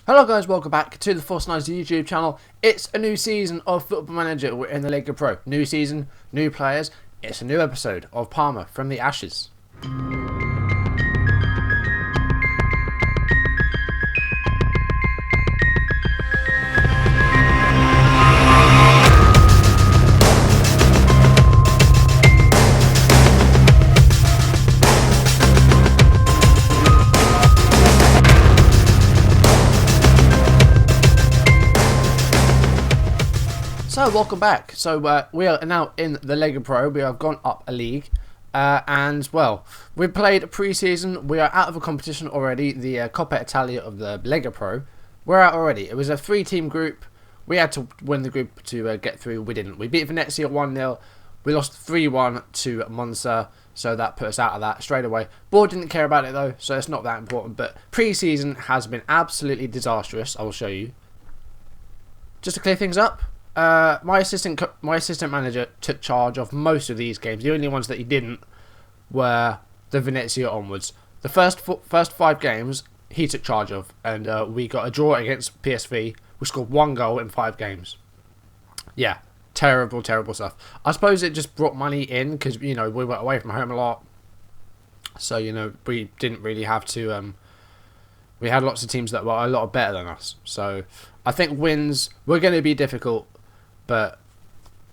Hello guys, welcome back to the Force Nights YouTube channel. It's a new season of Football Manager. We're in the Lega Pro. New season, new players. It's a new episode of Parma from the Ashes. So welcome back. So we are now in the Lega Pro. We have gone up a league, and well, we played pre-season. We are out of a competition already. The Coppa Italia of the Lega Pro. We're out already. It was a 3-team group. We had to win the group to get through. We didn't. We beat Venezia 1-0. We lost 3-1 to Monza, so that put us out of that straight away. Board didn't care about it though, so it's not that important. But pre-season has been absolutely disastrous. I will show you. Just to clear things up. My assistant manager took charge of most of these games. The only ones that he didn't were the Venezia onwards. The first 5 games he took charge of, and we got a draw against PSV. We scored 1 goal in 5 games. Yeah, terrible stuff. I suppose it just brought money in because we were away from home a lot, so we didn't really have to. We had lots of teams that were a lot better than us, so I think wins were going to be difficult. But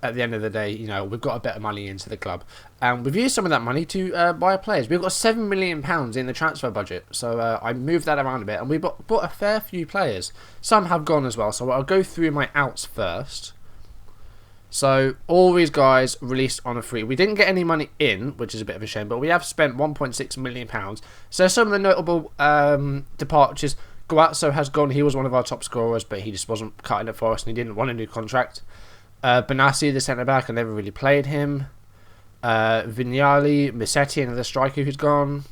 at the end of the day, we've got a bit of money into the club. And we've used some of that money to buy players. We've got £7 million in the transfer budget. So I moved that around a bit. And we bought a fair few players. Some have gone as well. So I'll go through my outs first. So all these guys released on a free. We didn't get any money in, which is a bit of a shame. But we have spent £1.6 million. So some of the notable departures. Guazzo has gone. He was one of our top scorers, but he just wasn't cutting it for us. And he didn't want a new contract. Benassi, the centre-back, I never really played him. Vignali, Missetti, another striker who's gone.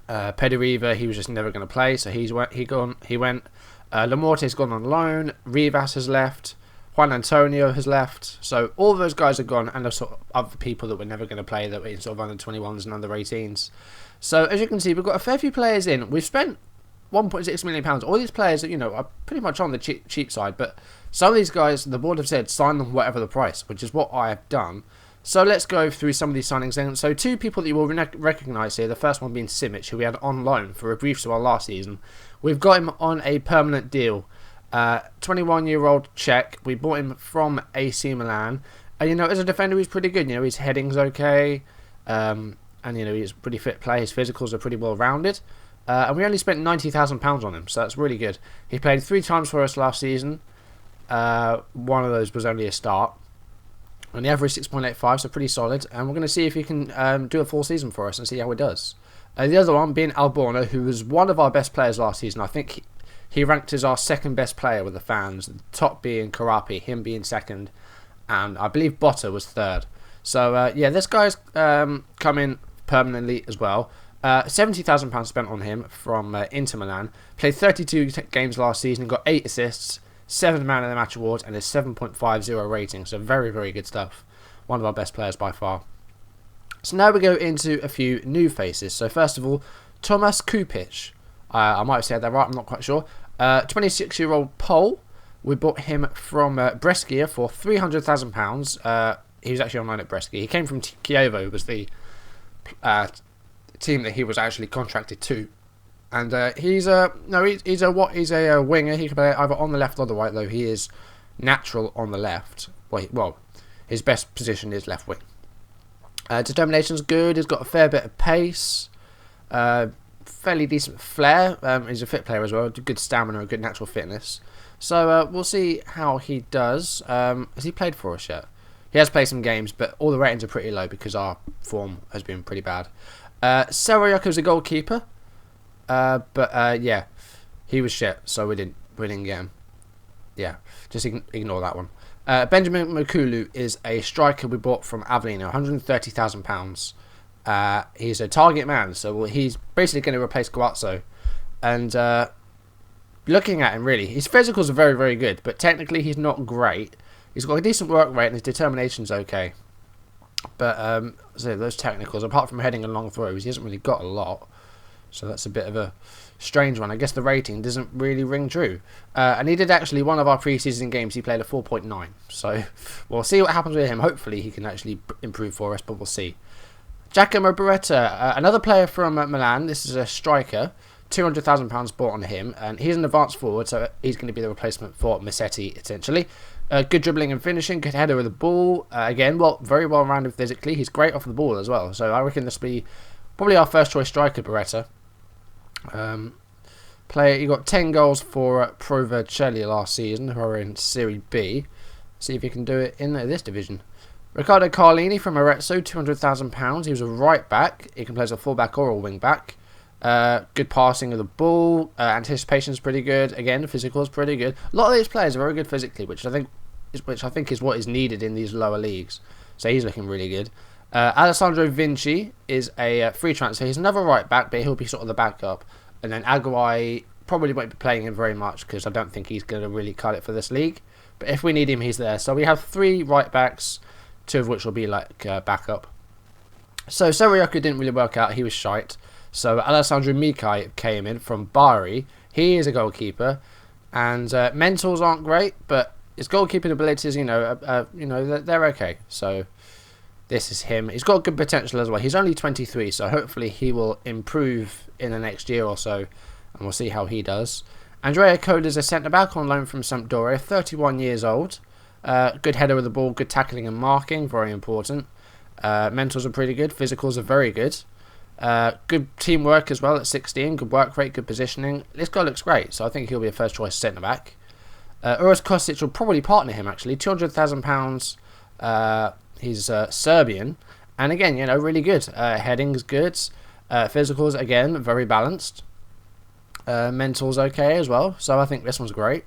Pederiva, he was just never going to play, so he went. Lamorte's gone on loan. Rivas has left. Juan Antonio has left. So all those guys are gone, and there's sort of other people that were never going to play that were in sort of under 21s and under 18s. So as you can see, we've got a fair few players in. We've spent £1.6 million. All these players are pretty much on the cheap side, but some of these guys, the board have said sign them whatever the price, which is what I have done. So let's go through some of these signings then. So 2 people that you will recognise here, the first one being Simic, who we had on loan for a brief spell last season. We've got him on a permanent deal. 21-year-old Czech. We bought him from AC Milan. And as a defender he's pretty good. His heading's okay. And he's a pretty fit player. His physicals are pretty well rounded. And we only spent £90,000 on him, so that's really good. He played 3 times for us last season. One of those was only a start. And the average 6.85, so pretty solid. And we're going to see if he can do a full season for us and see how he does. The other one being Alborno, who was one of our best players last season. I think he ranked as our second best player with the fans. The top being Karapi, him being second. And I believe Botta was third. So, this guy's come in permanently as well. £70,000 spent on him from Inter Milan. Played 32 games last season, got 8 assists, 7 Man of the Match awards, and a 7.50 rating. So very, very good stuff. One of our best players by far. So now we go into a few new faces. So first of all, Tomas Kupic. I might have said that right, I'm not quite sure. 26-year-old Pole. We bought him from Brescia for £300,000. He was actually on loan at Brescia. He came from Chievo, was the team that he was actually contracted to, and he's a winger. He can play either on the left or the right, though he is natural on the left. Well, his best position is left wing. Determination's good. He's got a fair bit of pace, fairly decent flair. He's a fit player as well. Good stamina and good natural fitness. So we'll see how he does. Has he played for us yet? He has played some games, but all the ratings are pretty low because our form has been pretty bad. Sarayoko's a goalkeeper, but he was shit, so we didn't get him. Yeah, just ignore that one. Benjamin Makulu is a striker we bought from Avellino, £130,000. He's a target man, so he's basically going to replace Guazzo. And looking at him, really, his physicals are very, very good, but technically he's not great. He's got a decent work rate and his determination's okay. But so those technicals, apart from heading and long throws, he hasn't really got a lot. So that's a bit of a strange one. I guess the rating doesn't really ring true. And he did actually, one of our preseason games, he played a 4.9. So we'll see what happens with him. Hopefully he can actually improve for us, but we'll see. Giacomo Beretta, another player from Milan. This is a striker. £200,000 bought on him, and he's an advanced forward, so he's going to be the replacement for Massetti, essentially. Good dribbling and finishing, good header with the ball. Again, very well rounded physically. He's great off the ball as well, so I reckon this will be probably our first choice striker, Beretta. He got 10 goals for Pro Vercelli last season, who are in Serie B. See if he can do it in this division. Riccardo Carlini from Arezzo, £200,000. He was a right back. He can play as a full back or a wing back. Good passing of the ball. Anticipation is pretty good. Again, the physical is pretty good. A lot of these players are very good physically, which I think is what is needed in these lower leagues. So he's looking really good. Alessandro Vinci is a free transfer. He's another right back, but he'll be sort of the backup. And then Aguai probably won't be playing him very much because I don't think he's going to really cut it for this league. But if we need him, he's there. So we have 3 right backs, 2 of which will be like backup. So Serioku didn't really work out. He was shite. So Alessandro Mikai came in from Bari. He is a goalkeeper. And mentals aren't great, but his goalkeeping abilities, they're okay. So this is him. He's got good potential as well. He's only 23, so hopefully he will improve in the next year or so. And we'll see how he does. Andrea Coda is a centre-back on loan from Sampdoria, 31 years old. Good header with the ball, good tackling and marking, very important. Mentals are pretty good, physicals are very good. Good teamwork as well at 16, good work rate, good positioning. This guy looks great, so I think he'll be a first choice centre-back. Uros Kostic will probably partner him actually, £200,000. He's Serbian, and again, really good. Heading's good. Physicals, again, very balanced. Mentals okay as well, so I think this one's great.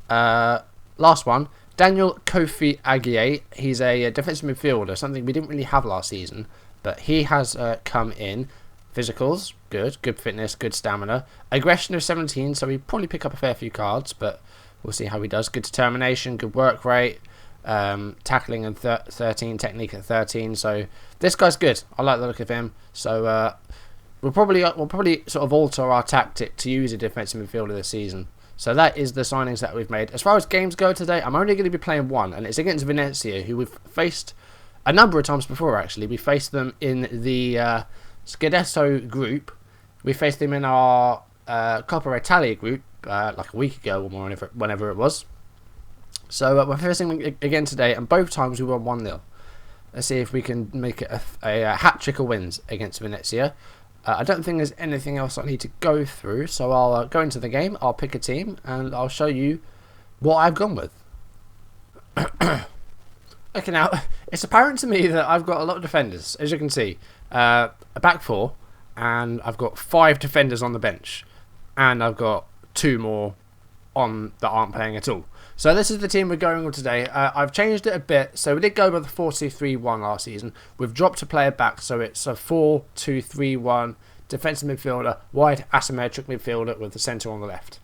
Last one, Daniel Kofi Aguier. He's a defensive midfielder, something we didn't really have last season, but he has come in. Physicals, good fitness, good stamina. Aggression of 17, so he probably pick up a fair few cards, but we'll see how he does. Good determination, good work rate. Tackling at 13, technique at 13, so this guy's good. I like the look of him, so we'll probably sort of alter our tactic to use a defensive midfielder this season. So that is the signings that we've made. As far as games go today, I'm only going to be playing one, and it's against Venezia, who we've faced a number of times before actually. We faced them in the Scudetto group. We faced them in our Coppa Italia group like a week ago or whenever it was. So we're facing them again today, and both times we won 1-0. Let's see if we can make it a hat-trick of wins against Venezia. I don't think there's anything else I need to go through, so I'll go into the game, I'll pick a team, and I'll show you what I've gone with. Okay, now, it's apparent to me that I've got a lot of defenders, as you can see. A back 4, and I've got 5 defenders on the bench, and I've got 2 more on that aren't playing at all. So this is the team we're going with today. I've changed it a bit. So we did go with the 4-2-3-1 last season. We've dropped a player back, so it's a 4-2-3-1 defensive midfielder, wide asymmetric midfielder with the centre on the left.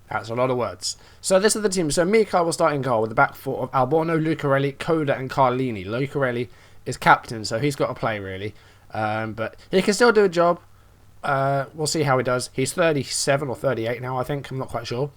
That's a lot of words. So this is the team. So Mikai will start in goal with the back 4 of Albono, Lucarelli, Coda and Carlini. Lucarelli is captain, so he's got to play really. But he can still do a job. We'll see how he does. He's 37 or 38 now, I think. I'm not quite sure.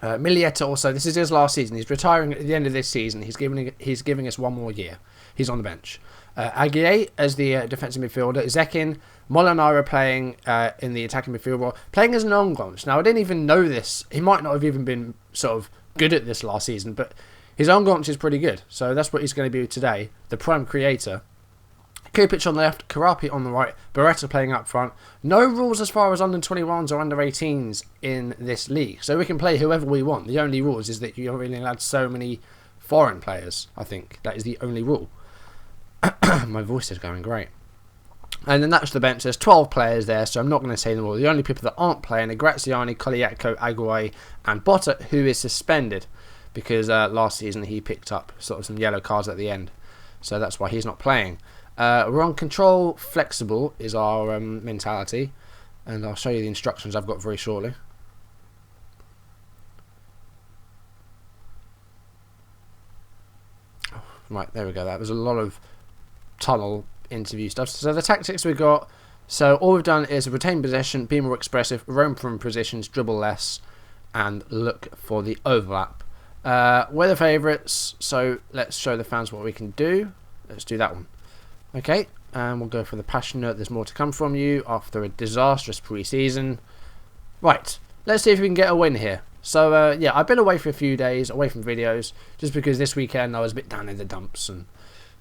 Milieta also, this is his last season. He's retiring at the end of this season. He's giving us 1 more year. He's on the bench. Aguier as the defensive midfielder. Zekin, Molinaro playing in the attacking midfield role. Playing as an Ongonch. Now, I didn't even know this. He might not have even been sort of good at this last season, but his Ongonch is pretty good. So that's what he's going to be today. The prime creator. Kupic on the left, Karapi on the right, Beretta playing up front. No rules as far as under 21s or under 18s in this league. So we can play whoever we want. The only rules is that you're only allowed so many foreign players, I think. That is the only rule. My voice is going great. And then that's the bench. There's 12 players there, so I'm not going to say them all. The only people that aren't playing are Graziani, Coliacco, Aguay, and Botta, who is suspended because last season he picked up sort of some yellow cards at the end. So that's why he's not playing. We're on control, flexible is our mentality, and I'll show you the instructions I've got very shortly. Right, there we go. That was a lot of tunnel interview stuff. So the tactics we got, So all we've done is retain possession, be more expressive, roam from positions, dribble less, and look for the overlap. We're the favourites, so let's show the fans what we can do. Let's do that one. Okay, and we'll go for the passionate. There's more to come from you after a disastrous pre-season. Right, let's see if we can get a win here. So yeah, I've been away for a few days, away from videos, just because this weekend I was a bit down in the dumps and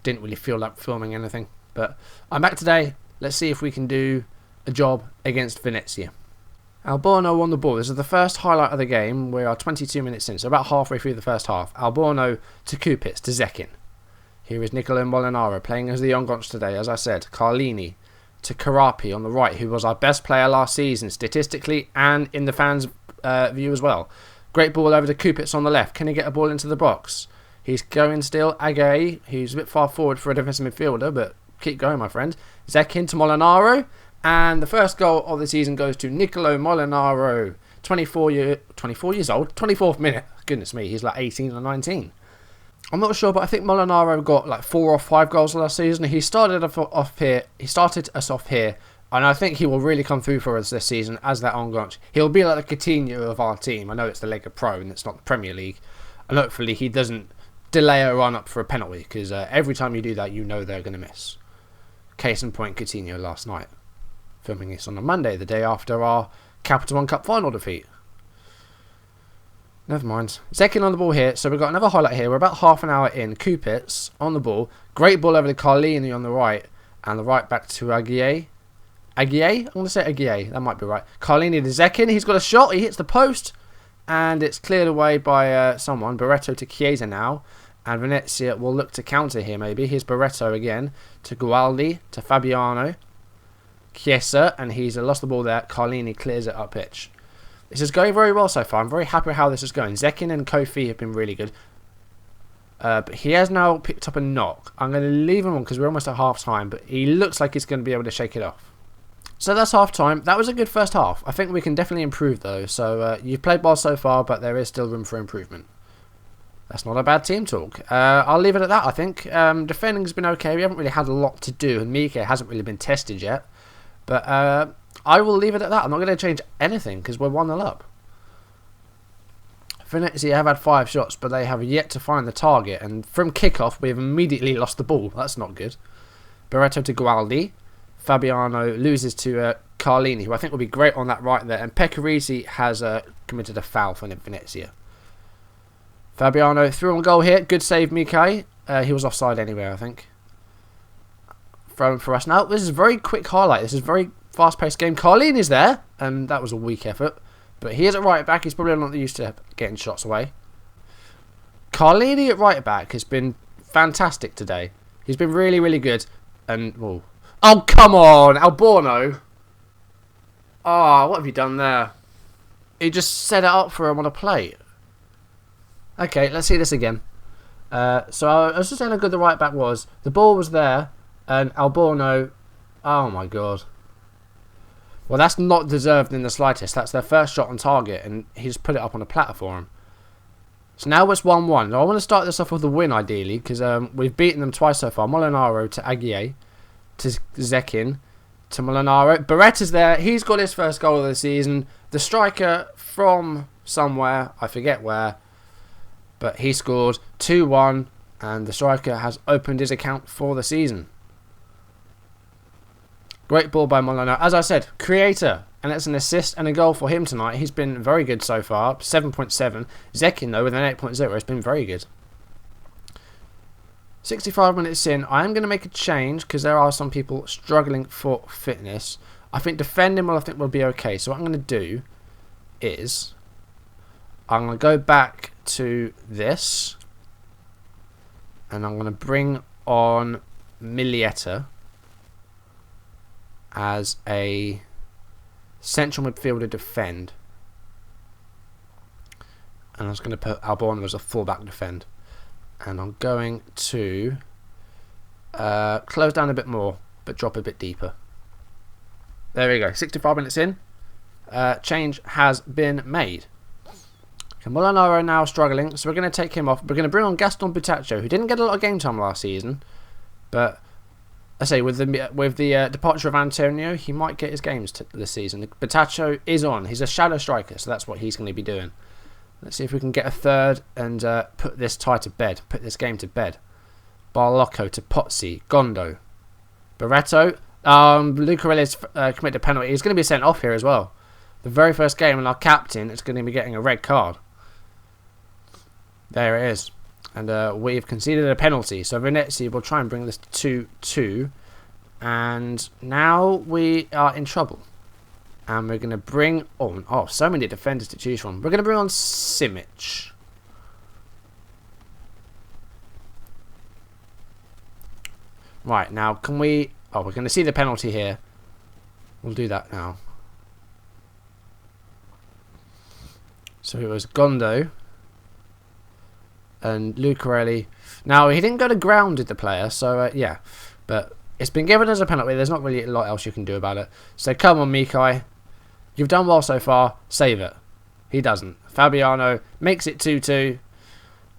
didn't really feel like filming anything. But I'm back today. Let's see if we can do a job against Venezia. Alborno on the ball. This is the first highlight of the game. We are 22 minutes in, so about halfway through the first half. Alborno to Kupitz to Zekin. Here is Nicolo Molinaro playing as the Yongonch today, as I said. Carlini to Karapi on the right, who was our best player last season, statistically and in the fans' view as well. Great ball over to Kupitz on the left. Can he get a ball into the box? He's going still. Agay, who's a bit far forward for a defensive midfielder, but keep going, my friend. Zekin to Molinaro. And the first goal of the season goes to Nicolo Molinaro. 24 years old. 24th minute. Goodness me, he's like 18 or 19. I'm not sure, but I think Molinaro got like 4 or 5 goals last season. He started off here. He started us off here. And I think he will really come through for us this season as that Ongonch. He'll be like the Coutinho of our team. I know it's the Lega Pro and it's not the Premier League. And hopefully he doesn't delay a run up for a penalty. Because every time you do that, you know they're going to miss. Case in point, Coutinho last night. Filming this on a Monday, the day after our Capital One Cup final defeat. Never mind. Zekin on the ball here. So we've got another highlight here. We're about half an hour in. Kupitz on the ball. Great ball over to Carlini on the right. And the right back to Aguier. Aguier? I want to say Aguier. That might be right. Carlini to Zekin. He's got a shot. He hits the post. And it's cleared away by someone. Barreto to Chiesa now. And Venezia will look to counter here maybe. Here's Barreto again. To Gualdi. To Fabiano. Chiesa. And he's lost the ball there. Carlini clears it up pitch. This is going very well so far. I'm very happy with how this is going. Zekin and Kofi have been really good. But he has now picked up a knock. I'm going to leave him on because we're almost at half time. But he looks like he's going to be able to shake it off. So that's half time. That was a good first half. I think we can definitely improve though. So you've played well so far, but there is still room for improvement. That's not a bad team talk. I'll leave it at that, I think. Defending's been okay. We haven't really had a lot to do. And Mike hasn't really been tested yet. But I will leave it at that. I'm not going to change anything because we're 1-0 up. Venezia have had 5 shots, but they have yet to find the target. And from kickoff, we have immediately lost the ball. That's not good. Barreto to Gualdi. Fabiano loses to Carlini, who I think will be great on that right there. And Pecorisi has committed a foul for Venezia. Fabiano through on goal here. Good save, Mikai. He was offside anyway, I think. Thrown for us now. This is a very quick highlight. This is a very fast-paced game. Carlini is there, and that was a weak effort. But he is at right back. He's probably not used to getting shots away. Carlini at right back has been fantastic today. He's been really, really good. And oh, come on, Alborno. Oh, what have you done there? He just set it up for him on a plate. Okay, let's see this again. So I was just saying how good the right back was. The ball was there, and Alborno. Oh my god. Well, that's not deserved in the slightest. That's their first shot on target, and he's put it up on a platter for him. So now it's 1-1. Now I want to start this off with a win, ideally, because we've beaten them twice so far. Molinaro to Aguier, to Zekin, to Molinaro. Barretta's there. He's got his first goal of the season. The striker from somewhere, I forget where, but he scored 2-1, and the striker has opened his account for the season. Great ball by Molinaro. As I said, creator. And it's an assist and a goal for him tonight. He's been very good so far. 7.7. Zekin, though, with an 8.0 has been very good. 65 minutes in. I am going to make a change because there are some people struggling for fitness. I think defending will be okay. So what I'm going to do is I'm going to go back to this. And I'm going to bring on Milieta as a central midfielder defend. And I was going to put Alborno as a fullback defend. And I'm going to close down a bit more, but drop a bit deeper. There we go. 65 minutes in. Change has been made. Molinaro now struggling, so we're going to take him off. We're going to bring on Gaston Butaccio, who didn't get a lot of game time last season, but I say with the departure of Antonio, he might get his games this season. Batacho is on. He's a shadow striker, so that's what he's going to be doing. Let's see if we can get a third and put this tie to bed. Put this game to bed. Barlocco to Pozzi. Gondo. Barreto. Lucarelli's committed a penalty. He's going to be sent off here as well. The very first game, and our captain is going to be getting a red card. There it is. And we've conceded a penalty. So Venezia will try and bring this to 2-2. And now we are in trouble. And we're going to bring on... Oh, so many defenders to choose from. We're going to bring on Simic. Right, now can we... Oh, we're going to see the penalty here. We'll do that now. So it was Gondo. And Lucarelli. Now, he didn't go to ground, did the player. So, yeah. But it's been given as a penalty. There's not really a lot else you can do about it. So, come on, Mikai. You've done well so far. Save it. He doesn't. Fabiano makes it 2-2.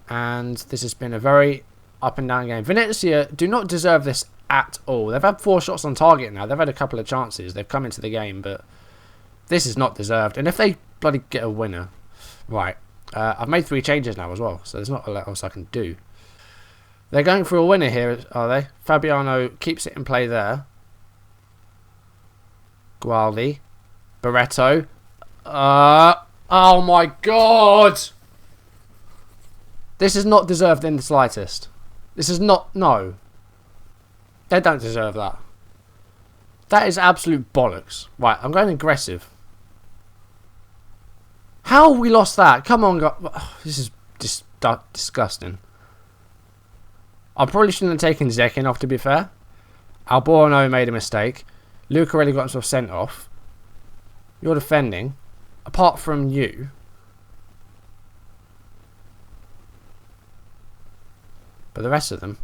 And this has been a very up and down game. Venezia do not deserve this at all. They've had 4 shots on target now. They've had a couple of chances. They've come into the game. But this is not deserved. And if they bloody get a winner... Right. I've made 3 changes now as well, so there's not a lot else I can do. They're going for a winner here, are they? Fabiano keeps it in play there. Gualdi. Barreto. Oh my god! This is not deserved in the slightest. This is not... No. They don't deserve that. That is absolute bollocks. Right, I'm going aggressive. How we lost that? Come on, God. This is disgusting. I probably shouldn't have taken Zekin off, to be fair. Alborno made a mistake. Lucarelli got himself sent off. You're defending. Apart from you. But the rest of them.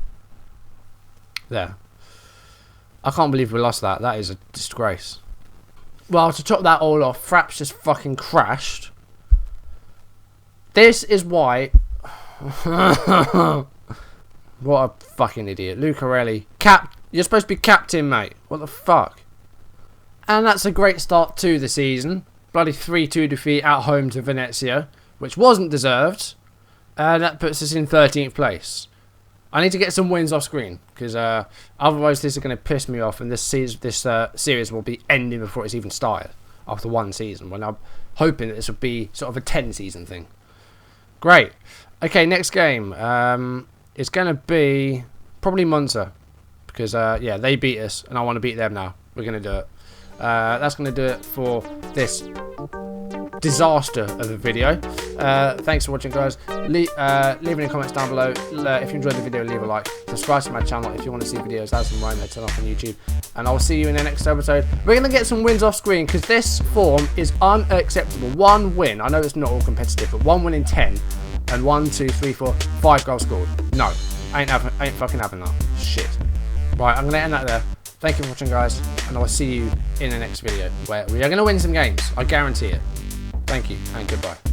There. I can't believe we lost that. That is a disgrace. Well, to top that all off, Fraps just fucking crashed. This is why... What a fucking idiot. Lucarelli. You're supposed to be captain, mate. What the fuck? And that's a great start to the season. Bloody 3-2 defeat at home to Venezia, which wasn't deserved. And that puts us in 13th place. I need to get some wins off screen, because otherwise this is going to piss me off, and this series will be ending before it's even started after 1 season, when I'm hoping that this will be sort of a 10-season thing. Great. Okay, next game. It's going to be probably Monza, because, yeah, they beat us, and I want to beat them now. We're going to do it. That's going to do it for this disaster of a video. Thanks for watching, guys. Leave any comments down below. If you enjoyed the video, leave a like. Subscribe to my channel if you want to see videos as and when they turn up on YouTube. And I'll see you in the next episode. We're going to get some wins off screen, because this form is unacceptable. 1 win. I know it's not all competitive, but 1 win in 10. And 1, 2, 3, 4, 5 goals scored. No. I ain't fucking having that. Shit. Right, I'm going to end that there. Thank you for watching, guys. And I'll see you in the next video, where we are going to win some games. I guarantee it. Thank you, and goodbye.